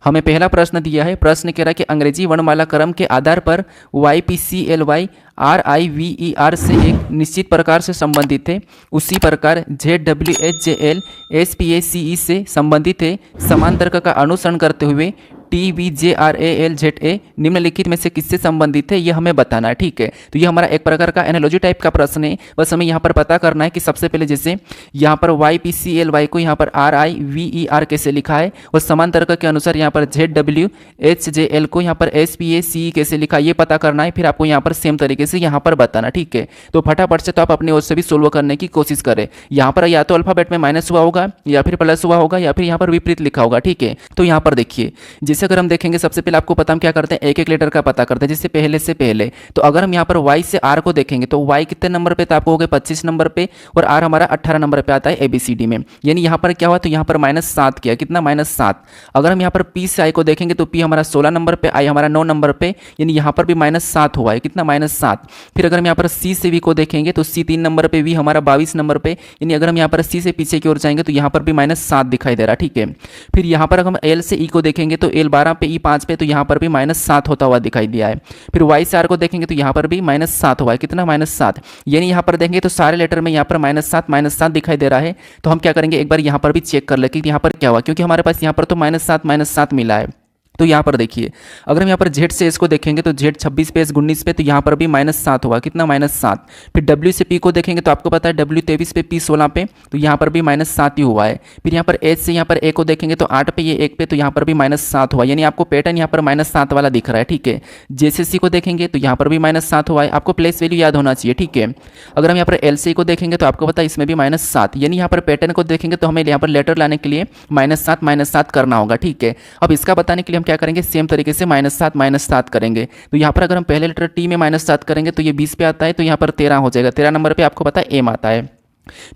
हमें पहला प्रश्न दिया है, प्रश्न कह रहा है कि अंग्रेजी वर्णमाला क्रम के आधार पर YPCLY RIVER से एक निश्चित प्रकार से संबंधित है, उसी प्रकार ZWHJL SPACE से संबंधित है। समान तर्क का अनुसरण करते हुए TVJRALZA निम्नलिखित में से किससे संबंधित है, यह हमें बताना है। ठीक है, तो ये हमारा एक प्रकार का एनालॉजी टाइप का प्रश्न है। बस हमें यहाँ पर पता करना है कि सबसे पहले जैसे यहाँ पर YPCLY को यहाँ पर RIVER कैसे लिखा है, और समान तर्क के अनुसार यहाँ पर ZWHJL को यहाँ पर SPACE कैसे लिखा है, ये पता करना है। फिर आपको यहाँ पर सेम तरीके से यहाँ पर बताना। ठीक है, तो फटाफट से तो आप अपनी ओर से भी सोल्व करने की कोशिश करें। यहाँ पर या तो अल्फाबेट में माइनस हुआ होगा, या फिर प्लस हुआ होगा, या फिर यहाँ पर विपरीत लिखा होगा। ठीक है, तो यहाँ पर देखिए, जैसे अगर हम देखेंगे सबसे पहले आपको पता हम क्या करते हैं, एक एक लेटर का पता करते हैं, जैसे पहले से पहले। तो अगर हम यहाँ पर Y से R को देखेंगे तो Y कितने नंबर पे, तो आपको हो गए 25 नंबर पे, और R हमारा 18 नंबर पे आता है ABCD में। यानी यहाँ पर क्या हुआ, तो यहाँ पर -7 किया, कितना -7। अगर हम यहाँ पर P से I को देखेंगे तो P हमारा 16 नंबर पे, I हमारा 9 नंबर पे, यानी यहाँ पर भी -7 हुआ है, कितना -7। फिर अगर हम यहाँ पर C से V को देखेंगे तो C 3 नंबर पे, V हमारा 22 नंबर पे, यानी अगर हम यहाँ पर C से पीछे की ओर जाएंगे तो यहाँ पर भी -7 दिखाई दे रहा है। ठीक है, फिर यहाँ पर अगर हम L से E को देखेंगे तो L 12 पे, E 5 पे, तो यहाँ पर भी -7 होता हुआ दिखाई दिया है। फिर Y से R को देखेंगे तो यहाँ पर भी -7 हुआ है, कितना -7। यानी यहाँ पर देखेंगे तो सारे लेटर में यहाँ पर -7 दिखाई दे रहा है। तो हम क्या करेंगे, एक बार यहाँ पर भी चेक कर ले कि यहाँ पर क्या हुआ, क्योंकि हमारे पास यहाँ पर तो -7 मिला है। तो यहाँ पर देखिए, अगर हम यहाँ पर Z से S को देखेंगे तो Z 26 पे, S 19 पे, तो यहाँ पर भी -7 हुआ, कितना -7। फिर W से P को देखेंगे तो आपको पता है W 23 पे, P 16 पे, तो यहाँ पर भी -7 ही हुआ है। फिर यहाँ पर H से यहाँ पर A को देखेंगे तो 8 पे, ये 1 पे, तो यहाँ पर भी -7 हुआ, यानी आपको पैटर्न यहाँ पर -7 वाला दिख रहा है। ठीक है, J से C को देखेंगे तो यहाँ पर भी -7 हुआ है, आपको प्लेस वैल्यू याद होना चाहिए। ठीक है, अगर हम यहाँ पर L से E को देखेंगे तो आपको पता है इसमें भी -7, यानी यहाँ पर पैटर्न को देखेंगे तो हमें यहाँ पर लेटर लाने के लिए -7 करना होगा। ठीक है, अब इसका बताने के लिए हम क्या करेंगे, सेम तरीके से -7 करेंगे। तो यहाँ पर अगर हम पहले लेटर T में -7 करेंगे तो ये 20 पे आता है, तो यहाँ पर 13 हो जाएगा, 13 नंबर पे आपको पता है M आता है।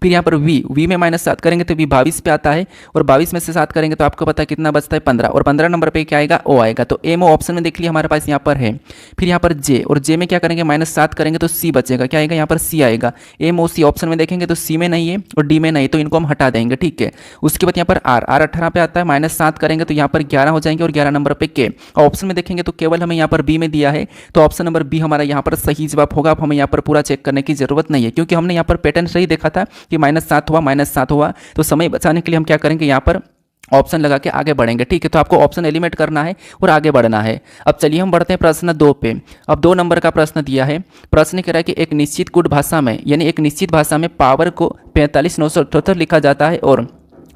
फिर यहाँ पर V में -7 करेंगे तो V 22 पे आता है, और 22 में से 7 करेंगे तो आपको पता है कितना बचता है 15, और 15 नंबर पे क्या आएगा, O आएगा। तो M O ऑप्शन में देख लिया हमारे पास यहाँ पर है। फिर यहाँ पर J, और J में क्या करेंगे, -7 करेंगे तो C बचेगा, क्या आएगा, यहाँ पर C आएगा। M O C ऑप्शन में देखेंगे तो C में नहीं है और D में नहीं, तो इनको हम हटा देंगे। ठीक है, उसके बाद यहाँ पर R 18 पे आता है, -7 करेंगे तो यहाँ पर 11 हो जाएंगे, और 11 नंबर पे K। ऑप्शन में देखेंगे तो केवल हमें यहाँ पर B में दिया है, तो ऑप्शन नंबर B हमारा यहाँ पर सही जवाब होगा। अब हमें यहाँ पर पूरा चेक करने की जरूरत नहीं है, क्योंकि हमने यहाँ पर पैटर्न सही देखा था कि -7 हुआ। तो समय बचाने के लिए हम क्या करेंगे, यहाँ पर ऑप्शन लगा के आगे बढ़ेंगे। ठीक है, तो आपको ऑप्शन एलिमिनेट करना है और आगे बढ़ना है। अब चलिए हम बढ़ते हैं प्रश्न 2 पे। अब 2 नंबर का प्रश्न दिया है। प्रश्न कह रहा है कि एक निश्चित गुण भाषा में, यानी एक निश्चित भाषा में पावर को 45,978 लिखा जाता है और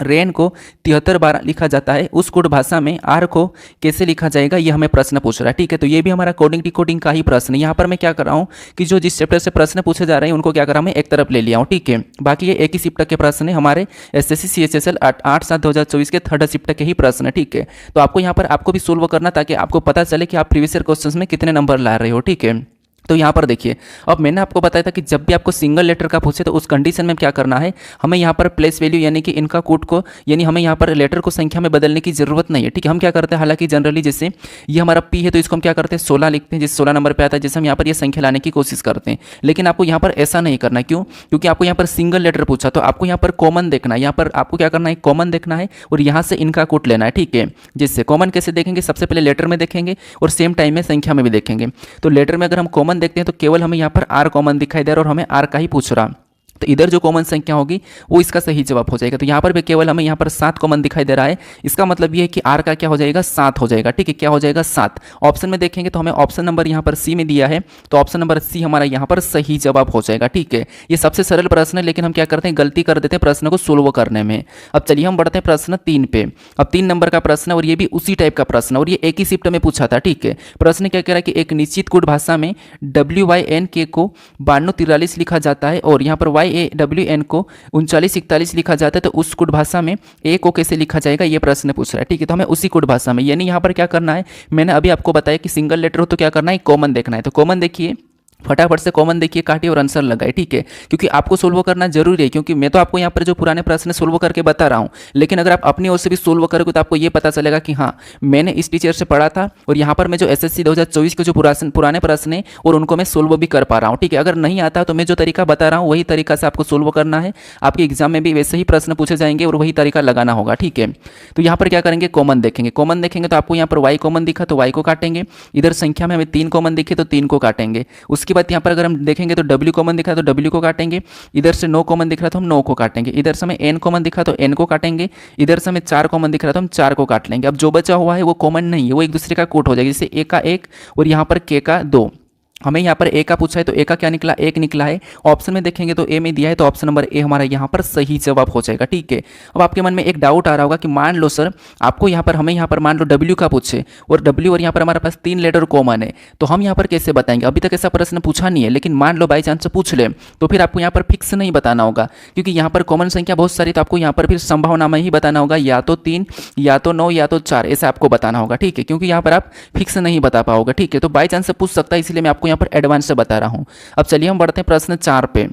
रेन को 7312 लिखा जाता है, उस कोड भाषा में आर को कैसे लिखा जाएगा, ये हमें प्रश्न पूछ रहा है। ठीक है, तो ये भी हमारा कोडिंग डिकोडिंग का ही प्रश्न है। यहाँ पर मैं क्या कर रहा हूँ कि जो जिस चैप्टर से प्रश्न पूछे जा रहे हैं उनको क्या कर रहा हूँ, मैं एक तरफ ले लिया हूँ। ठीक है, बाकी ये एक ही शिफ्ट के प्रश्न है, हमारे SSC CHSL 8/7/2024 के 3rd शिफ्ट के ही प्रश्न है। ठीक है, तो आपको यहाँ पर आपको भी सोल्व करना, ताकि आपको पता चले कि आप प्रीवियस ईयर क्वेश्चन में कितने नंबर ला रहे हो। ठीक है, तो यहाँ पर देखिए, अब मैंने आपको बताया था कि जब भी आपको सिंगल लेटर का पूछे तो उस कंडीशन में क्या करना है, हमें यहाँ पर प्लेस वैल्यू यानी कि इनका कोड को, यानी हमें यहाँ पर लेटर को संख्या में बदलने की जरूरत नहीं है। ठीक है, हम क्या करते हैं, हालांकि जनरली जैसे ये हमारा P है तो इसको हम क्या करते हैं 16 लिखते हैं, जिस 16 नंबर पे आता है, जैसे हम यहाँ पर ये संख्या लाने की कोशिश करते हैं। लेकिन आपको यहाँ पर ऐसा नहीं करना, क्यों, क्योंकि आपको यहाँ पर सिंगल लेटर पूछा, तो आपको यहाँ पर कॉमन देखना है। यहाँ पर आपको क्या करना है, कॉमन देखना है और यहाँ से इनका कोड लेना है। ठीक है, जिससे कॉमन कैसे देखेंगे, सबसे पहले लेटर में देखेंगे और सेम टाइम में संख्या में भी देखेंगे। तो लेटर में अगर हम कॉमन देखते हैं तो केवल हमें यहाँ पर आर कॉमन दिखाई दे रहा है और हमें आर का ही पूछ रहा, तो इधर जो कॉमन संख्या होगी वो इसका सही जवाब हो जाएगा। तो यहाँ पर भी केवल हमें यहाँ पर 7 कॉमन दिखाई दे रहा है, इसका मतलब ये है कि आर का क्या हो जाएगा, 7 हो जाएगा। ठीक है, क्या हो जाएगा, 7। ऑप्शन में देखेंगे तो हमें ऑप्शन नंबर यहाँ पर C में दिया है, तो ऑप्शन नंबर C हमारा यहाँ पर सही जवाब हो जाएगा। ठीक है, ये सबसे सरल प्रश्न है, लेकिन हम क्या करते हैं, गलती कर देते हैं प्रश्न को सोल्व करने में। अब चलिए हम बढ़ते हैं प्रश्न 3 पे। अब 3 नंबर का प्रश्न है और ये भी उसी टाइप का प्रश्न है और ये एक ही शिफ्ट में पूछा था। ठीक है, प्रश्न क्या कह रहा है कि एक निश्चित कोड भाषा में WYNK को 9243 लिखा जाता है और यहाँ पर YAWN को 3941 लिखा जाता है, तो उस कोड भाषा में ए को कैसे लिखा जाएगा, ये प्रश्न पूछ रहा है। ठीक है, तो हमें उसी कोड भाषा में, यानी यहाँ पर क्या करना है, मैंने अभी आपको बताया कि सिंगल लेटर हो तो क्या करना है, कॉमन देखना है। तो कॉमन देखिए, फटाफट से कॉमन देखिए, काटिए और आंसर लगाए, ठीक है। क्योंकि आपको सोल्व करना जरूरी है, क्योंकि मैं तो आपको यहाँ पर जो पुराने प्रश्न सोल्व करके बता रहा हूँ, लेकिन अगर आप अपनी ओर से भी सोल्व करोगे तो आपको ये पता चलेगा कि हाँ, मैंने इस टीचर से पढ़ा था और यहाँ पर मैं जो एसएससी 2024 के जो पुराने प्रश्न है और उनको मैं सोल्व भी कर पा रहा हूँ, ठीक है। अगर नहीं आता तो मैं जो तरीका बता रहा हूँ वही तरीका से आपको सोल्व करना है। आपके एग्जाम में भी वैसे ही प्रश्न पूछे जाएंगे और वही तरीका लगाना होगा, ठीक है। तो यहाँ पर क्या करेंगे, कॉमन देखेंगे। कॉमन देखेंगे तो आपको यहाँ पर वाई कॉमन दिखा तो वाई को काटेंगे। इधर संख्या में हमें 3 कॉमन दिखे तो 3 को काटेंगे। उसके बाद यहाँ पर अगर हम देखेंगे तो W कॉमन दिखा तो W को काटेंगे। इधर से 9 कॉमन दिख रहा तो हम 9 को काटेंगे। इधर से हमें N कॉमन दिखा तो N को काटेंगे। इधर से हमें 4 कॉमन दिख रहा तो हम 4 को काट लेंगे। अब जो बचा हुआ है वो कॉमन नहीं है, वो एक दूसरे का कोट हो जाएगा, जैसे A का 1 और यहाँ पर K का 2। हमें यहाँ पर ए का पूछा है तो ए का क्या निकला, 1 निकला है। ऑप्शन में देखेंगे तो ए में दिया है तो ऑप्शन नंबर ए हमारा यहाँ पर सही जवाब हो जाएगा, ठीक है। अब आपके मन में एक डाउट आ रहा होगा कि मान लो सर आपको यहाँ पर हमें यहाँ पर मान लो डब्ल्यू का पूछे और डब्ल्यू और यहाँ पर हमारे पास 3 लेटर कॉमन है, तो हम यहाँ पर कैसे बताएंगे। अभी तक ऐसा प्रश्न पूछा नहीं है, लेकिन मान लो बाई चांस पूछ ले तो फिर आपको यहाँ पर फिक्स नहीं बताना होगा, क्योंकि यहाँ पर कॉमन संख्या बहुत सारी, तो आपको यहाँ पर फिर संभावना में ही बताना होगा, या तो 3 या तो 9 या तो 4, ऐसा आपको बताना होगा, ठीक है। क्योंकि यहाँ पर आप फिक्स नहीं बता पाओगे, ठीक है। तो बाई चांस से पूछ सकता है, इसलिए मैं आपको यहाँ पर एडवांस से बता रहा हूं। अब चलिए हम बढ़ते हैं प्रश्न 4 पे।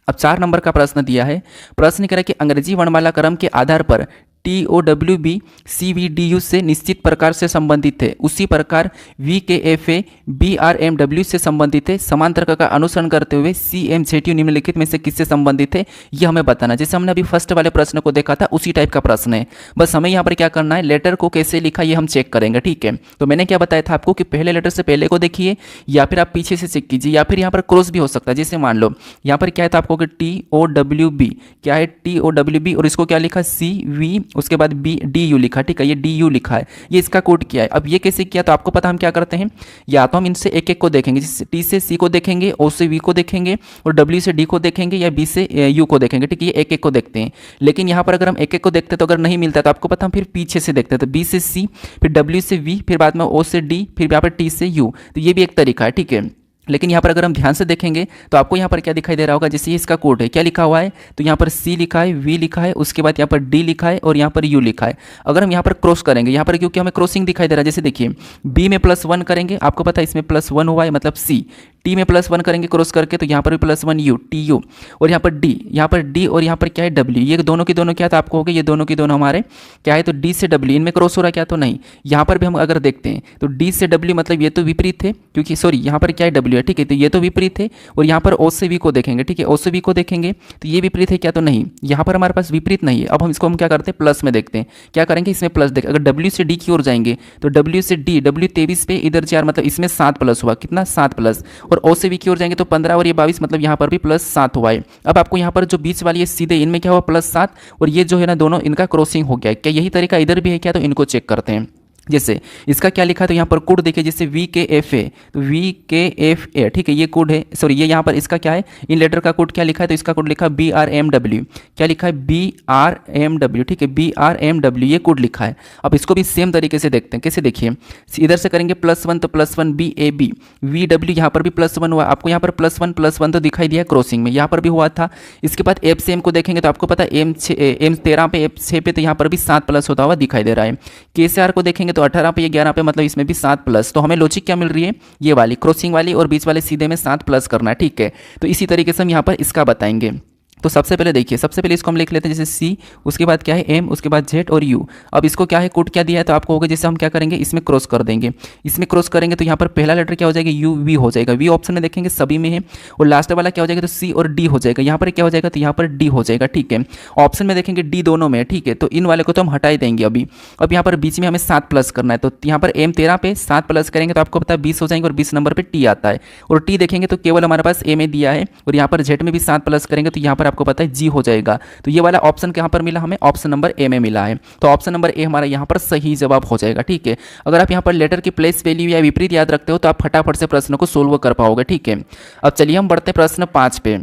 अब 4 नंबर का प्रश्न दिया है। प्रश्न कह रहा है कि अंग्रेजी वर्णमाला क्रम के आधार पर TOWB CVDU से निश्चित प्रकार से संबंधित है, उसी प्रकार VKFA BRMW से संबंधित है। समांतर का अनुसरण करते हुए CMZU निम्नलिखित में से किससे संबंधित है, यह हमें बताना। जैसे हमने अभी फर्स्ट वाले प्रश्न को देखा था उसी टाइप का प्रश्न है, बस हमें यहाँ पर क्या करना है, लेटर को कैसे लिखा ये हम चेक करेंगे, ठीक है। तो मैंने क्या बताया था आपको कि पहले लेटर से पहले को देखिए या फिर आप पीछे से चेक कीजिए, या फिर यहाँ पर क्रॉस भी हो सकता है। जैसे मान लो यहाँ पर क्या है, तो आपको TOWB क्या है, TOWB और इसको क्या लिखा CV, उसके बाद DU लिखा, ठीक है। ये DU लिखा है, ये इसका कोड किया है। अब ये कैसे किया, तो आपको पता हम क्या करते हैं, या तो हम इनसे एक एक को देखेंगे, जैसे T से C को देखेंगे, O से V को देखेंगे और W से D को देखेंगे या B से U को देखेंगे, ठीक है। ये एक एक को देखते हैं। लेकिन यहाँ पर अगर हम एक एक को देखते तो अगर नहीं मिलता तो आपको पता हम फिर पीछे से देखते हैं, तो B से C, फिर W से V, फिर बाद में O से D, फिर यहाँ पर T से U। तो ये भी एक तरीका है, ठीक है। लेकिन यहाँ पर अगर हम ध्यान से देखेंगे तो आपको यहाँ पर क्या दिखाई दे रहा होगा, जैसे ये इसका कोड है, क्या लिखा हुआ है, तो यहाँ पर C लिखा है, V लिखा है, उसके बाद यहाँ पर D लिखा है और यहाँ पर U लिखा है। अगर हम यहाँ पर क्रॉस करेंगे, यहाँ पर क्योंकि हमें क्रॉसिंग दिखाई दे रहा है, जैसे देखिए B में +1 करेंगे, आपको पता है इसमें +1 हुआ है मतलब C। T में +1 करेंगे क्रॉस करके तो यहाँ पर भी +1 U TU, और यहाँ पर D और यहाँ पर क्या है W, ये दोनों की दोनों क्या था आपको हो गए, ये दोनों की दोनों हमारे क्या है, तो D से W, इनमें क्रॉस हो रहा क्या, तो नहीं। यहाँ पर भी हम अगर देखते हैं तो D से W मतलब ये तो विपरीत थे, क्योंकि सॉरी यहाँ पर क्या है W है, ठीक है। तो ये तो विपरीत है, और यहाँ पर O से V को देखेंगे, ठीक है। O से V को देखेंगे तो ये विपरीत है क्या, तो नहीं। यहाँ पर हमारे पास विपरीत नहीं है। अब हम इसको हम क्या करते हैं, प्लस में देखते हैं, क्या करेंगे इसमें प्लस देखें। अगर W से D की ओर जाएंगे तो W से D, W 23 पे, इधर 4 मतलब इसमें 7 प्लस हुआ, कितना 7 प्लस, और O से V की ओर जाएंगे तो 15 और ये 22 मतलब यहाँ पर भी +7 हुआ है। अब आपको यहाँ पर जो बीच वाली है सीधे इनमें क्या हुआ +7, और ये जो है ना दोनों इनका क्रॉसिंग हो गया है। क्या यही तरीका इधर भी है क्या, तो इनको चेक करते हैं। जैसे इसका क्या लिखा है, तो यहाँ पर कोड देखिए, जैसे VKFA, तो VKFA, ठीक है, ये कोड है, सॉरी ये यहाँ पर इसका क्या है, इन लेटर का कोड क्या लिखा है, तो इसका कोड लिखा है BRMW, क्या लिखा है BRMW, ठीक है, BRMW ये कोड लिखा है। अब इसको भी सेम तरीके से देखते हैं, कैसे देखिए, इधर से करेंगे +1 तो +1 BAB, VW यहाँ पर भी +1 हुआ, आपको यहाँ पर +1 तो दिखाई दिया क्रॉसिंग में, यहाँ पर भी हुआ था। इसके बाद F से M को देखेंगे तो आपको पता है M13 पे F6 पे, तो यहाँ पर भी 7 प्लस होता हुआ दिखाई दे रहा है। K से R को देखेंगे तो 18 पे, ये 11 पे, मतलब इसमें भी 7 प्लस। तो हमें लॉजिक क्या मिल रही है, ये वाली क्रॉसिंग वाली और बीच वाले सीधे में 7 प्लस करना है, ठीक है। तो इसी तरीके से हम यहाँ पर इसका बताएंगे। तो सबसे पहले देखिए, सबसे पहले इसको हम लिख लेते हैं, जैसे C, उसके बाद क्या है M, उसके बाद Z और U। अब इसको क्या है, कोड क्या दिया है, तो आपको होगा जैसे हम क्या करेंगे, इसमें क्रॉस कर देंगे, इसमें क्रॉस करेंगे तो यहाँ पर पहला लेटर क्या हो जाएगा, UV हो जाएगा, V ऑप्शन में देखेंगे सभी में है, और लास्ट वाला क्या हो जाएगा, तो C और D हो जाएगा। यहाँ पर क्या हो जाएगा, तो यहाँ पर D हो जाएगा, ठीक है। ऑप्शन में देखेंगे D दोनों में है, ठीक है। तो इन वाले को तो हम हटा ही देंगे अभी। अब यहाँ पर बीच में हमें 7 प्लस करना है, तो यहाँ पर M13 पे 7 प्लस करेंगे तो आपको पता है 20 हो जाएंगे, और 20 नंबर पर T आता है, और T देखेंगे तो केवल हमारे पास A में दिया है, और यहाँ पर Z में भी 7 प्लस करेंगे तो यहाँ पर आपको पता है G हो जाएगा। तो ये वाला ऑप्शन कहाँ पर मिला हमें, ऑप्शन नंबर ए में मिला है। तो ऑप्शन नंबर ए हमारा यहाँ पर सही जवाब हो जाएगा, ठीक है। अगर आप यहाँ पर लेटर की प्लेस वैल्यू या विपरीत याद रखते हो तो आप फटाफट से प्रश्न को सोल्व कर पाओगे, ठीक है। अब चलिए हम बढ़ते हैं प्रश्न 5 पे।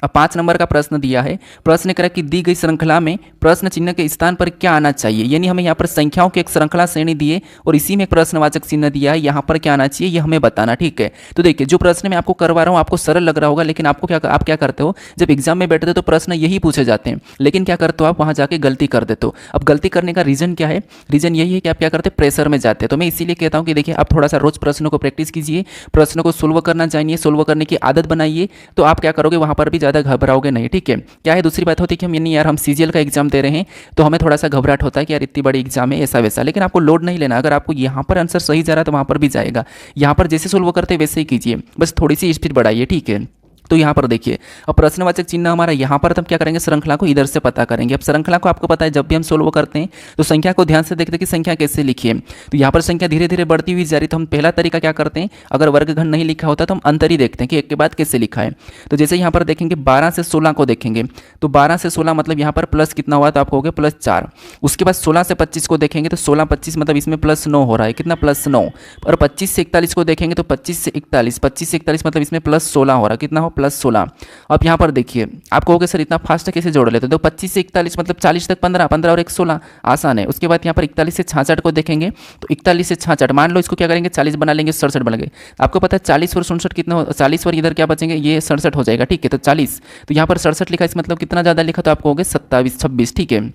अब 5 नंबर का प्रश्न दिया है। प्रश्न कह रहा है कि दी गई श्रृंखला में प्रश्न चिन्ह के स्थान पर क्या आना चाहिए, यानी हमें यहाँ पर संख्याओं की एक श्रृंखला श्रेणी दी है और इसी में एक प्रश्नवाचक चिन्ह दिया है, यहाँ पर क्या आना चाहिए ये हमें बताना। ठीक है, तो देखिए जो प्रश्न मैं आपको करवा रहा हूँ आपको सरल लग रहा होगा, लेकिन आपको आप क्या करते हो, जब एग्जाम में बैठते हो तो प्रश्न यही पूछे जाते हैं, लेकिन क्या करते हो आप वहाँ जाके गलती कर देते हो। अब गलती करने का रीजन क्या है, रीजन यही है कि आप क्या करते हैं, प्रेशर में जाते हैं। तो मैं इसीलिए कहता हूँ कि देखिए आप थोड़ा सा रोज प्रश्नों को प्रैक्टिस कीजिए, प्रश्नों को सोल्व करना जानिए, सोल्व करने की आदत बनाइए, तो आप क्या करोगे वहाँ पर भी ज़्यादा घबराओगे नहीं। ठीक है, क्या है दूसरी बात होती है कि हम यानी यार हम सीजीएल का एग्जाम दे रहे हैं तो हमें थोड़ा सा घबराहट होता है कि यार इतनी बड़ी एग्जाम है ऐसा वैसा, लेकिन आपको लोड नहीं लेना। अगर आपको यहाँ पर आंसर सही जा रहा है तो वहाँ पर भी जाएगा, यहाँ पर जैसे सोल्व करते वैसे ही कीजिए, बस थोड़ी सी स्पीड बढ़ाइए। ठीक है, तो यहाँ पर देखिए अब प्रश्नवाचक चिन्ह हमारा यहाँ पर हम क्या करेंगे, श्रृंखला को इधर से पता करेंगे। अब श्रृंखला को आपको पता है जब भी हम सोल्व करते हैं तो संख्या को ध्यान से देखते हैं कि संख्या कैसे लिखिए। तो यहाँ पर संख्या धीरे धीरे बढ़ती हुई जा रही, तो हम पहला तरीका क्या करते हैं, अगर वर्गखंड नहीं लिखा होता तो हम अंतर ही देखते हैं कि एक के बाद कैसे लिखा है। तो जैसे यहाँ पर देखेंगे 12 से 16 को देखेंगे, तो 12 से 16 मतलब यहाँ पर प्लस कितना हुआ, तो आपको हो गया +4। उसके बाद 16 से 25 को देखेंगे तो 16 25 मतलब इसमें +9 हो रहा है, कितना +9। और 25 से 41 को देखेंगे तो 25 से 41 मतलब इसमें +16 हो रहा है, कितना हो, +16। अब यहाँ पर देखिए आप कहोगे सर इतना फास्ट कैसे जोड़ लेते हो, तो 25 से 41 मतलब 40 तक 15, 15 और 1 16, आसान है। उसके बाद यहाँ पर 41 से 66 को देखेंगे तो 41 से 66 मान लो इसको क्या करेंगे 40 बना लेंगे, 67 बन गए। आपको पता है 40 और 67 कितना हो, 40 और इधर क्या बचेंगे, ये 67 हो जाएगा। ठीक है, तो 40, तो यहाँ पर 67 लिखा, इस मतलब कितना ज़्यादा लिखा, तो आपको हो गए 27 26। ठीक है,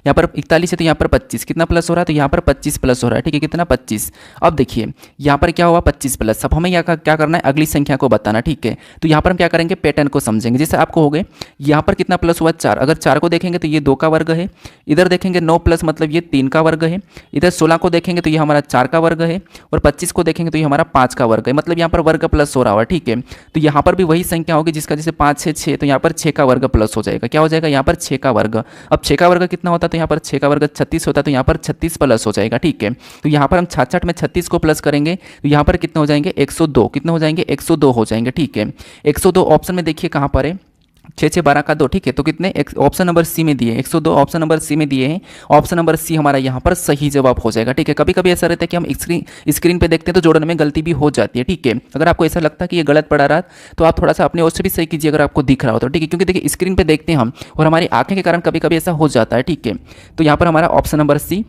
यहाँ पर 41 है तो यहाँ पर 25 कितना प्लस हो रहा है, तो यहाँ पर 25 प्लस हो रहा है। ठीक है, कितना 25। अब देखिए यहाँ पर क्या हुआ 25 प्लस। अब हमें यहाँ क्या करना है, अगली संख्या को बताना। ठीक है, तो यहाँ पर हम क्या करेंगे, पैटर्न को समझेंगे। जैसे आपको हो गए यहाँ पर कितना प्लस हुआ 4, अगर 4 को देखेंगे तो ये 2 का वर्ग है, इधर देखेंगे 9 प्लस मतलब ये 3 का वर्ग है, इधर 16 को देखेंगे तो ये हमारा 4 का वर्ग है, और 25 को देखेंगे तो ये हमारा 5 का वर्ग है, मतलब यहाँ पर वर्ग प्लस हो रहा है। ठीक है, तो यहाँ पर भी वही संख्या होगी जिसका जैसे 5 6 6, तो यहाँ पर 6 का वर्ग प्लस हो जाएगा, क्या हो जाएगा यहाँ पर 6 का वर्ग। अब 6 का वर्ग कितना होता है, तो यहाँ पर 6 का वर्ग 36 होता है, तो यहाँ पर 36 प्लस हो जाएगा। ठीक है, तो यहाँ पर हम 66 में 36 को प्लस करेंगे तो यहाँ पर कितने हो जाएंगे 102, कितने हो जाएंगे 102 हो जाएंगे। ठीक है, 102 ऑप्शन में देखिए कहाँ पर है, 6 6 12 का 2। ठीक है, तो कितने ऑप्शन नंबर सी में दिए, 102 ऑप्शन नंबर सी में दिए हैं, ऑप्शन नंबर सी हमारा यहाँ पर सही जवाब हो जाएगा। ठीक है, कभी कभी ऐसा रहता है कि हम स्क्रीन पे देखते हैं तो जोड़ने में गलती भी हो जाती है। ठीक है, अगर आपको ऐसा लगता है कि ये गलत पड़ा रहा तो आप थोड़ा सा अपने ओर से भी सही कीजिए अगर आपको दिख रहा हो तो। ठीक है, क्योंकि देखिए स्क्रीन पे देखते हैं हम और हमारी आंखें के कारण कभी कभी ऐसा हो जाता है। ठीक है, तो यहाँ पर हमारा ऑप्शन नंबर सी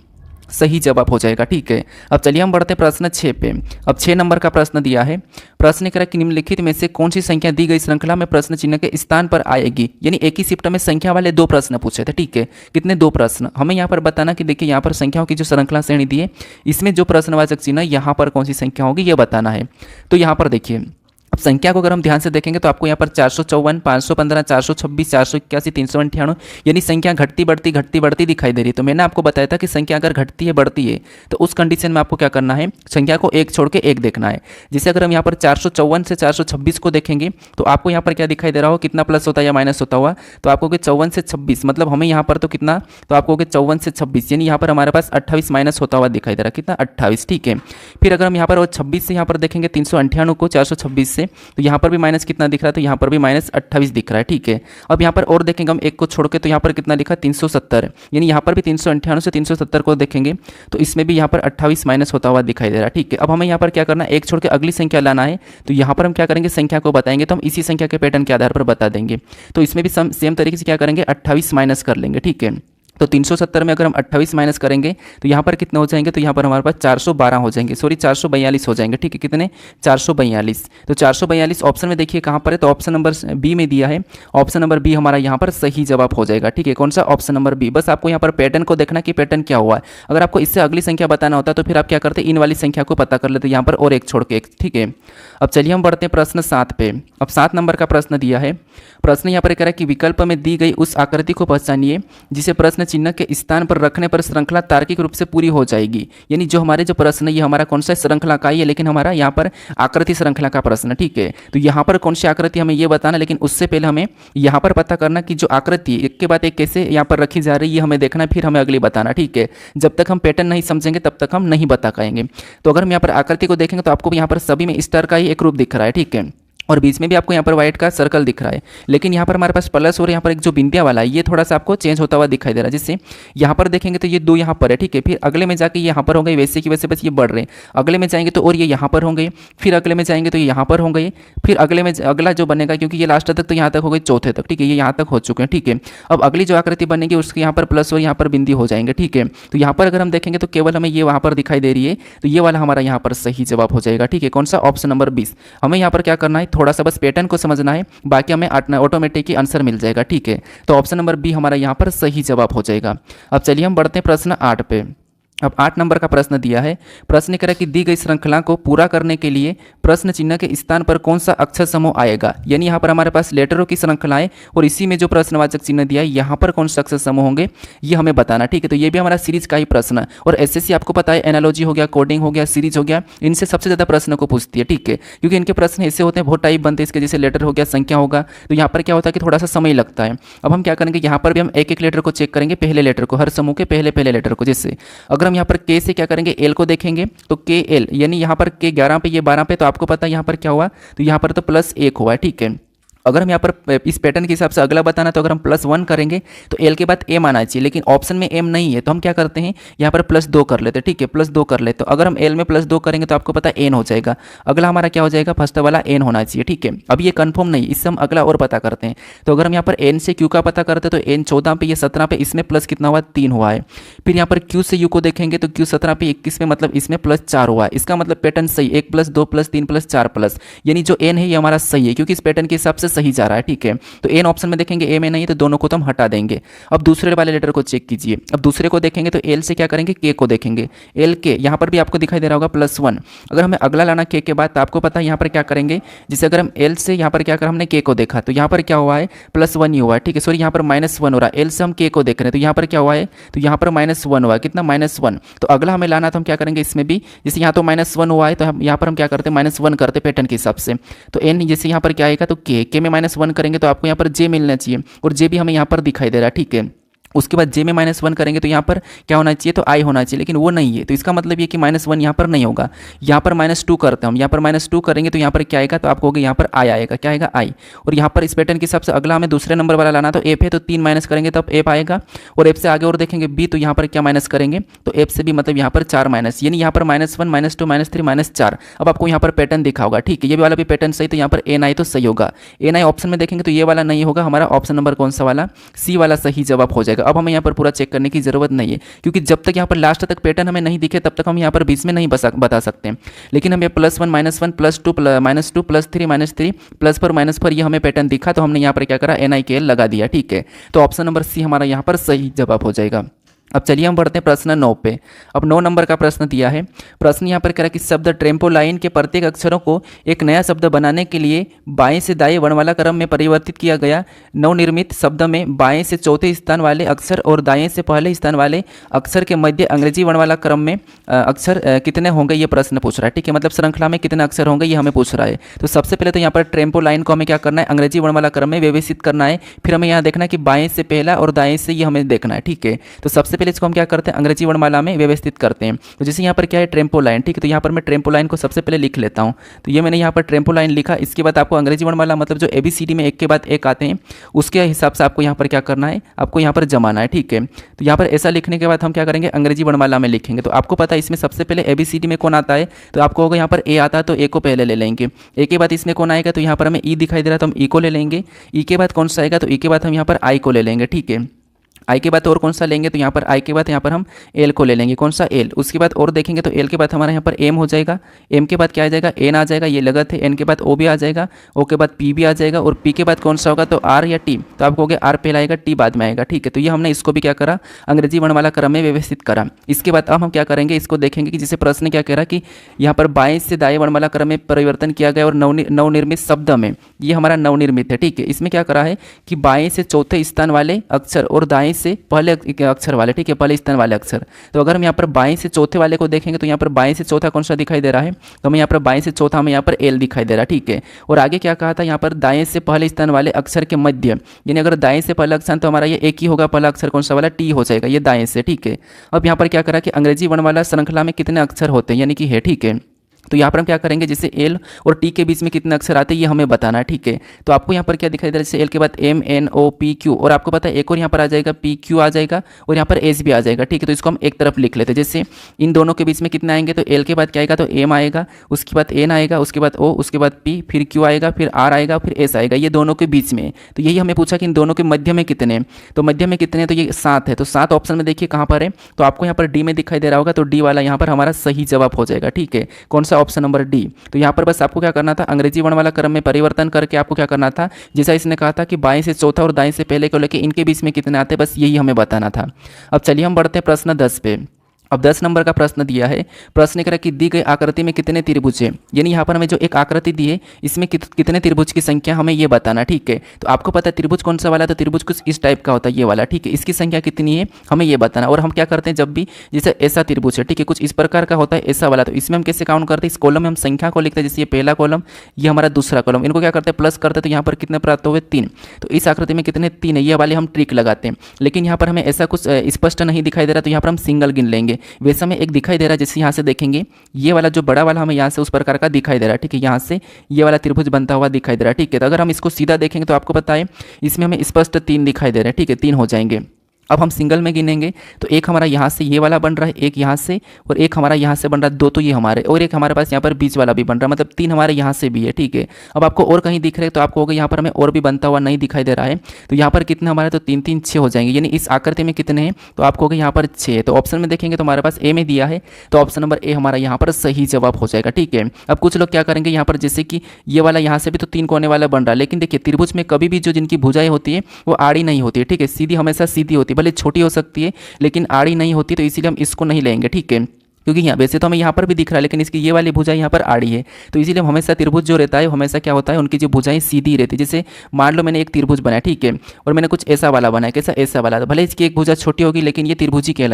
सही जवाब हो जाएगा। ठीक है, अब चलिए हम बढ़ते हैं प्रश्न 6 पे। अब 6 नंबर का प्रश्न दिया है। प्रश्न कह रहा है कि निम्नलिखित में से कौन सी संख्या दी गई श्रृंखला में प्रश्न चिन्ह के स्थान पर आएगी, यानी एक ही शिफ्ट में संख्या वाले 2 प्रश्न पूछे थे। ठीक है, कितने 2 प्रश्न, हमें यहाँ पर बताना कि देखिए यहाँ पर संख्याओं की जो श्रृंखला श्रेणी दी है इसमें जो प्रश्नवाचक चिन्ह यहाँ पर कौन सी संख्या होगी ये बताना है। तो यहाँ पर देखिए अब संख्या को अगर हम ध्यान से देखेंगे तो आपको यहाँ पर 454, 515, 426, 481, 398 यानी संख्या घटती बढ़ती दिखाई दे रही है। तो मैंने आपको बताया था कि संख्या अगर घटती है बढ़ती है तो उस कंडीशन में आपको क्या करना है, संख्या को एक छोड़ के एक देखना है। जैसे अगर हम यहाँ पर 454 से 426 को देखेंगे तो आपको यहाँ पर क्या दिखाई दे रहा हो, कितना प्लस होता है या माइनस होता हुआ, तो आपको 54 से 26 मतलब हमें यहाँ पर तो कितना, तो आपको 54 से 26 यानी यहाँ पर हमारे पास 28 माइनस होता हुआ दिखाई दे रहा है, कितना 28। ठीक है, फिर अगर हम यहाँ पर 26 से यहाँ पर देखेंगे 398 को 426 से, तो यहाँ पर भी माइनस कितना दिख रहा है, तो यहाँ पर भी माइनस 28 दिख रहा है। ठीक है, अब यहाँ पर और देखेंगे हम एक को छोड़ के तो यहाँ पर कितना लिखा 370, यानी यहाँ पर भी 398 से 370 को देखेंगे तो इसमें भी यहाँ पर 28 माइनस होता हुआ दिखाई दे रहा है। ठीक है, अब हमें यहाँ पर क्या करना है, एक छोड़ के अगली संख्या लाना है। तो यहाँ पर हम क्या करेंगे, संख्या को बताएंगे तो हम इसी संख्या के पैटर्न के आधार पर बता देंगे। तो इसमें भी सेम तरीके से क्या करेंगे 28 माइनस कर लेंगे। ठीक है, तो 370 में अगर हम 28 माइनस करेंगे तो यहाँ पर कितने हो जाएंगे, तो यहाँ पर हमारे पास 412 हो जाएंगे, सॉरी 442 हो जाएंगे। ठीक है, कितने 442, तो 442 ऑप्शन में देखिए कहाँ पर है, तो ऑप्शन नंबर बी में दिया है, ऑप्शन नंबर बी हमारा यहाँ पर सही जवाब हो जाएगा। ठीक है, कौन सा, ऑप्शन नंबर बी। बस आपको यहाँ पर पैटर्न को देखना कि पैटर्न क्या हुआ है। अगर आपको इससे अगली संख्या बताना होता तो फिर आप क्या करते, इन वाली संख्या को पता कर लेते यहाँ पर और एक छोड़ के एक। ठीक है, अब चलिए हम बढ़ते हैं प्रश्न 7 पे। अब 7 नंबर का प्रश्न दिया है। प्रश्न यहाँ पर कह रहा है कि विकल्प में दी गई उस आकृति को पहचानिए जिसे प्रश्न चिन्ह के स्थान पर रखने पर श्रृंखला तार्किक रूप से पूरी हो जाएगी। यानी जो हमारे जो प्रश्न है ये हमारा कौन सा श्रृंखला का ही है, लेकिन हमारा यहाँ पर आकृति श्रृंखला का प्रश्न। ठीक है, तो यहाँ पर कौन सी आकृति हमें ये बताना, लेकिन उससे पहले हमें यहाँ पर पता करना कि जो आकृति एक के बाद एक कैसे यहाँ पर रखी जा रही है ये हमें देखना, फिर हमें अगली बताना। ठीक है, जब तक हम पैटर्न नहीं समझेंगे तब तक हम नहीं बता पाएंगे। तो अगर हम यहाँ पर आकृति को देखेंगे तो आपको यहाँ पर सभी में स्टार का ही एक रूप दिख रहा है। ठीक है, और बीच में भी आपको यहाँ पर व्हाइट का सर्कल दिख रहा है, लेकिन यहाँ पर हमारे पास प्लस और यहाँ पर एक जो बिंदिया वाला है ये थोड़ा सा आपको चेंज होता हुआ दिखाई दे रहा है। जिससे यहाँ पर देखेंगे तो ये 2 यहाँ पर है, ठीक है। फिर अगले में जाके यहाँ पर होंगे, वैसे की वैसे बस ये बढ़ रहे हैं। अगले में जाएंगे तो और ये यहाँ पर होंगे, फिर अगले में जाएंगे तो ये यहाँ पर होंगे, फिर अगले में अगला जो बनेगा, क्योंकि ये लास्ट तक तो यहाँ तक हो गई, चौथे तक, ठीक है, ये यहाँ तक हो चुके हैं, ठीक है। अब अगली जो आकृति बनेगी उसके यहाँ पर प्लस और यहाँ पर बिंदी हो जाएंगे, ठीक है। तो यहाँ पर अगर हम देखेंगे तो केवल हमें ये वहाँ पर दिखाई दे रही है, तो ये वाला हमारा यहाँ पर सही जवाब हो जाएगा, ठीक है। कौन सा? Option number 20। हमें यहाँ पर क्या करना है, थोड़ा सा बस पैटर्न को समझना है, बाकी हमें ऑटोमेटिक ही आंसर मिल जाएगा, ठीक है। तो ऑप्शन नंबर बी हमारा यहाँ पर सही जवाब हो जाएगा। अब चलिए हम बढ़ते हैं प्रश्न 8 पे। अब 8 नंबर का प्रश्न दिया है। प्रश्न कह रहा है कि दी गई श्रृंखला को पूरा करने के लिए प्रश्न चिन्ह के स्थान पर कौन सा अक्षर समूह आएगा। यानी यहाँ पर हमारे पास लेटरों की श्रृंखला है और इसी में जो प्रश्नवाचक चिन्ह दिया है यहाँ पर कौन सा अक्षर समूह होंगे ये हमें बताना, ठीक है। तो ये भी हमारा सीरीज का ही प्रश्न है और एसएससी आपको पता है एनालॉजी हो गया, कोडिंग हो गया, सीरीज हो गया, इनसे सबसे ज़्यादा प्रश्न को पूछती है, ठीक है। क्योंकि इनके प्रश्न ऐसे होते हैं, बहुत टाइप बनते हैं इसके, जैसे लेटर हो गया, संख्या होगा, तो यहाँ पर क्या होता है कि थोड़ा सा समय लगता है। अब हम क्या करेंगे, यहाँ पर भी हम एक एक लेटर को चेक करेंगे, पहले लेटर को, हर समूह के पहले पहले लेटर को। जैसे अगर हम यहाँ पर के से क्या करेंगे, एल को देखेंगे तो के एल, यानी यहाँ पर के 11 पे ये 12 पे, तो आपको पता है यहाँ पर क्या हुआ, तो यहाँ पर तो +1 हुआ है, ठीक है। अगर हम यहाँ पर इस पैटर्न के हिसाब से अगला बताना, तो अगर हम +1 करेंगे तो एल के बाद एम आना चाहिए, लेकिन ऑप्शन में एम नहीं है, तो हम क्या करते हैं यहाँ पर +2 कर लेते हैं, ठीक है, +2 कर लेते। तो अगर हम एल में +2 करेंगे तो आपको पता है एन हो जाएगा। अगला हमारा क्या हो जाएगा, फर्स्ट वाला एन होना चाहिए, ठीक है। अब ये कंफर्म नहीं, इससे हम अगला और पता करते हैं। तो अगर हम यहाँ पर एन से क्यू का पता करते हैं तो एन 14 पे, ये 17 पे, इसमें प्लस कितना हुआ, 3 हुआ है। फिर यहाँ पर क्यू से यू को देखेंगे तो क्यू 17 पे 21 में, मतलब इसमें +4 हुआ है। इसका मतलब पैटर्न सही, 1 + 2 + 3 + 4 प्लस, यानी जो एन है ये हमारा सही है, क्योंकि इस पैटर्न के हिसाब से सही जा रहा है, ठीक है। तो एन ऑप्शन में देखेंगे, ए में नहीं है, तो दोनों को तो हम हटा देंगे। अब दूसरे वाले लेटर को चेक कीजिए। अब दूसरे को देखेंगे तो एल से क्या करेंगे, के को देखेंगे, एल के, यहाँ पर भी आपको दिखाई दे रहा होगा +1। अगर हमें अगला लाना के के बाद, तो आपको पता है यहाँ पर क्या करेंगे, जैसे अगर हम एल से यहाँ पर क्या कर, हमने के को देखा तो यहाँ पर क्या हुआ है, +1 ही हुआ है, ठीक है। सॉरी, यहाँ पर -1 हो रहा है, एल से हम के को देख रहे हैं तो यहाँ पर क्या हुआ है, तो यहाँ पर -1 हुआ है, कितना, -1। तो अगला हमें लाना, तो हम क्या करेंगे इसमें भी, जैसे यहाँ तो -1 हुआ है, तो हम यहाँ पर हम क्या करते हैं, -1 करते पैटर्न के हिसाब से। तो एन जैसे यहाँ पर क्या आएगा, तो के में -1 करेंगे तो आपको यहाँ पर जे मिलना चाहिए, और जे भी हमें यहाँ पर दिखाई दे रहा है, ठीक है। उसके बाद जे में -1 करेंगे तो यहाँ पर क्या होना चाहिए, तो आई होना चाहिए, लेकिन वो नहीं है। तो इसका मतलब ये कि -1 यहाँ पर नहीं होगा। यहाँ पर -2 करते हैं हम, यहाँ पर -2 करेंगे तो यहाँ पर क्या आएगा, तो आपको होगा यहाँ पर आई आएगा, क्या आएगा, आई। और यहाँ पर इस पैटर्न के हिसाब से अगला हमें दूसरे नंबर वाला लाना, तो एफ है तो 3 माइनस करेंगे तब एफ आएगा। और एफ से आगे और देखेंगे बी, तो यहाँ पर क्या माइनस करेंगे, तो एफ से भी मतलब यहाँ पर 4 माइनस, यानी यहाँ पर -1 -2 -3 -4। अब आपको यहाँ पर पैटर्न दिखा होगा, ठीक है। ये वाला भी पैटर्न सही, तो यहाँ पर एन आई तो सही होगा। एन आई ऑप्शन में देखेंगे तो ये वाला नहीं होगा, हमारा ऑप्शन नंबर कौन सा वाला, सी वाला सही जवाब हो जाएगा। अब हमें यहाँ पर पूरा चेक करने की जरूरत नहीं है, क्योंकि जब तक यहाँ पर लास्ट तक पैटर्न हमें नहीं दिखे तब तक हम यहाँ पर बीच में नहीं बता सकते। लेकिन हम ये +1 -1 +2 -2 +3 -3 +4 -4 ये हमें पैटर्न दिखा, तो हमने यहाँ पर क्या करा, NIKL लगा दिया, ठीक है। तो ऑप्शन नंबर सी हमारा यहाँ पर सही जवाब हो जाएगा। अब चलिए हम बढ़ते हैं प्रश्न 9 पे। अब 9 नंबर का प्रश्न दिया है। प्रश्न यहाँ पर कह रहा है कि शब्द ट्रेम्पोलाइन के प्रत्येक अक्षरों को एक नया शब्द बनाने के लिए बाएं से दाएं वर्णमाला क्रम में परिवर्तित किया गया। नवनिर्मित शब्द में बाएं से चौथे स्थान वाले अक्षर और दाएं से पहले स्थान वाले अक्षर के मध्य अंग्रेजी वर्णमाला क्रम में अक्षर कितने होंगे, ये प्रश्न पूछ रहा है, ठीक है। मतलब श्रृंखला में कितने अक्षर होंगे ये हमें पूछ रहा है। तो सबसे पहले तो यहाँ पर ट्रेम्पोलाइन को हमें क्या करना है, अंग्रेजी वर्णमाला क्रम में व्यवस्थित करना है। फिर हमें यहाँ देखना है कि बाएं से पहला और दाएं से ये हमें देखना है, ठीक है। तो सबसे पहले इसको हम क्या करते हैं, अंग्रेजी वर्णमाला में व्यवस्थित करते हैं। तो जैसे यहाँ पर क्या है, ट्रेम्पोलाइन, ठीक है। तो यहाँ पर मैं ट्रेम्पोलाइन को सबसे पहले लिख लेता हूँ। तो ये मैंने यहाँ पर ट्रेम्पोलाइन लिखा। इसके बाद आपको अंग्रेजी वर्णमाला मतलब जो ABCD में एक के बाद एक आते हैं उसके हिसाब से आपको यहाँ पर क्या करना है, आपको यहाँ पर जमाना है, ठीक है। तो यहाँ पर ऐसा लिखने के बाद हम क्या करेंगे, अंग्रेजी वर्णमाला में लिखेंगे। तो आपको पता है इसमें सबसे पहले ABCD में कौन आता है, तो आपको होगा यहाँ पर ए आता है तो ए को पहले ले लेंगे। ए के बाद इसमें कौन आएगा, तो यहाँ पर हमें ई दिखाई दे रहा है तो हम ई को ले लेंगे। ई के बाद कौन सा आएगा, तो ई के बाद हम यहाँ पर आई को ले लेंगे, ठीक है। आई के बाद और कौन सा लेंगे, तो यहाँ पर आई के बाद यहाँ पर हम एल को ले लेंगे, कौन सा, एल। उसके बाद और देखेंगे तो एल के बाद हमारा यहाँ पर एम हो जाएगा। एम के बाद क्या आ जाएगा, एन आ जाएगा, ये लगत है। एन के बाद ओ भी आ जाएगा, ओ के बाद पी भी आ जाएगा, और पी के बाद कौन सा होगा, तो आर या टी। तो आपको हो गया आर पहले आएगा, टी बाद में आएगा, ठीक है। तो ये हमने इसको भी क्या करा, अंग्रेजी वर्णमाला क्रम में व्यवस्थित करा। इसके बाद अब हम क्या करेंगे, इसको देखेंगे कि जैसे प्रश्न क्या कह रहा कि यहाँ पर बाएं से दाएं वर्णमाला क्रम में परिवर्तन किया गया और नवनिर्मित शब्द में, ये हमारा नवनिर्मित है, ठीक है। इसमें क्या करा है कि बाएं से चौथे स्थान वाले अक्षर और दाएं से पहले अक्षर वाले, ठीक है, पहले स्थान वाले अक्षर। तो अगर हम यहाँ पर बाएं से चौथे वाले को देखेंगे तो यहाँ पर बाएं से चौथा कौन सा दिखाई दे रहा है, तो हमें यहाँ पर बाएं से चौथा हमें यहाँ पर एल दिखाई दे रहा है, ठीक है। और आगे क्या कहा था, यहाँ पर दाएं से पहले स्थान वाले अक्षर के मध्य, यानी अगर दाएं से पहला अक्षर तो हमारा ये एक ही होगा, पहला अक्षर कौन सा वाला, टी हो जाएगा, ये दाएं से, ठीक है। अब यहाँ पर क्या करा कि अंग्रेजी वर्णमाला श्रृंखला में कितने अक्षर होते हैं, यानी कि है, ठीक है। तो यहाँ पर हम क्या करेंगे, जैसे एल और टी के बीच में कितने अक्षर आते हैं ये हमें बताना है, ठीक है। तो आपको यहाँ पर क्या दिखाई दे रहा है, जैसे एल के बाद M N O P Q, और आपको पता है एक और यहाँ पर आ जाएगा पी क्यू आ जाएगा और यहाँ पर एस भी आ जाएगा, ठीक है। तो इसको हम एक तरफ लिख लेते हैं। जैसे इन दोनों के बीच में कितना आएंगे, तो एल के बाद क्या आएगा, तो एम आएगा, उसके बाद एन आएगा, उसके बाद ओ, उसके बाद पी, फिर क्यू आएगा, फिर आर आएगा, फिर एस आएगा, ये दोनों के बीच में। तो यही हमें पूछा कि इन दोनों के मध्य में कितने, तो मध्य में कितने, तो ये 7 है। तो 7 ऑप्शन में देखिए कहाँ पर है, तो आपको यहाँ पर डी में दिखाई दे रहा होगा, तो डी वाला यहाँ पर हमारा सही जवाब हो जाएगा, ठीक है। कौन सा, ऑप्शन नंबर डी। तो यहाँ पर बस आपको क्या करना था, अंग्रेजी वर्णमाला क्रम में परिवर्तन करके आपको क्या करना था, जैसा इसने कहा था कि बाएं से चौथा और दाएं से पहले को लेके इनके बीच में कितने आते हैं, बस यही हमें बताना था। अब चलिए हम बढ़ते हैं प्रश्न 10 पे। अब 10 नंबर का प्रश्न दिया है। प्रश्न कह रहा है कि दी गई आकृति में कितने त्रिभुज है, यानी यहाँ पर हमें जो एक आकृति दी है इसमें कितने त्रिभुज की संख्या हमें ये बताना, ठीक है। तो आपको पता है त्रिभुज कौन सा वाला, तो त्रिभुज कुछ इस टाइप का होता है, ये वाला, ठीक है। इसकी संख्या कितनी है हमें ये बताना। और हम क्या करते हैं, जब भी जैसे ऐसा त्रिभुज है, ठीक है, कुछ इस प्रकार का होता है ऐसा वाला, तो इसमें हम कैसे काउंट करते हैं, इस कॉलम में हम संख्या को लिखते हैं, जैसे ये पहला कॉलम, ये हमारा दूसरा कॉलम, इनको क्या करते हैं प्लस करते हैं, तो यहाँ पर कितने प्राप्त हुए 3। तो इस आकृति में कितने 3 है, ये वाले हम ट्रिक लगाते हैं। लेकिन यहाँ पर हमें ऐसा कुछ स्पष्ट नहीं दिखाई दे रहा, तो यहाँ पर हम सिंगल गिन लेंगे। वैसे हमें एक दिखाई दे रहा है, जैसे यहाँ से देखेंगे ये वाला जो बड़ा वाला हमें यहाँ से उस प्रकार का दिखाई दे रहा है, ठीक है। यहाँ से ये वाला त्रिभुज बनता हुआ दिखाई दे रहा है, ठीक है। तो अगर हम इसको सीधा देखेंगे तो आपको पता है इसमें हमें स्पष्ट 3 दिखाई दे रहे हैं, ठीक है, 3 हो जाएंगे। अब हम सिंगल में गिनेंगे तो एक हमारा यहाँ से ये वाला बन रहा है, एक यहाँ से, और एक हमारा यहाँ से बन रहा है, 2 तो ये हमारे, और एक हमारे पास यहाँ पर बीच वाला भी बन रहा है, मतलब 3 हमारे यहाँ से भी है, ठीक है। अब आपको और कहीं दिख रहे हैं तो आपको होगा यहाँ पर हमें और भी बनता हुआ नहीं दिखाई दे रहा है, तो यहाँ पर कितने हमारे, तो 3 3 6 हो जाएंगे, यानी इस आकृति में कितने हैं, तो आपको होगा यहाँ पर 6 है। तो ऑप्शन में देखेंगे तो हमारे पास ए में दिया है, तो ऑप्शन नंबर ए हमारा यहाँ पर सही जवाब हो जाएगा, ठीक है। अब कुछ लोग क्या करेंगे यहाँ पर, जैसे कि ये वाला यहाँ से भी तो 3 कोने वाला बन रहा है, लेकिन देखिए त्रिभुज में कभी भी जो जिनकी भुजाएं होती है वो आड़ी नहीं होती है, ठीक है, सीधी हमेशा सीधी होती है, भले छोटी हो सकती है लेकिन आड़ी नहीं होती, तो इसीलिए हम इसको नहीं लेंगे, ठीक है। क्योंकि यहाँ वैसे तो हमें यहाँ पर भी दिख रहा है लेकिन इसकी ये वाली भुजा यहाँ पर आड़ी है, तो इसीलिए हमेशा त्रिभुज जो रहता है हमेशा क्या होता है, उनकी जो भुजाएं सीधी रहती है। जैसे मान लो मैंने एक त्रिभुज बनाया, ठीक है, और मैंने कुछ ऐसा वाला बनाया, कैसा, ऐसा वाला, तो भले इसकी एक भुजा छोटी होगी लेकिन ये त्रिभुज ही कहलाएगा।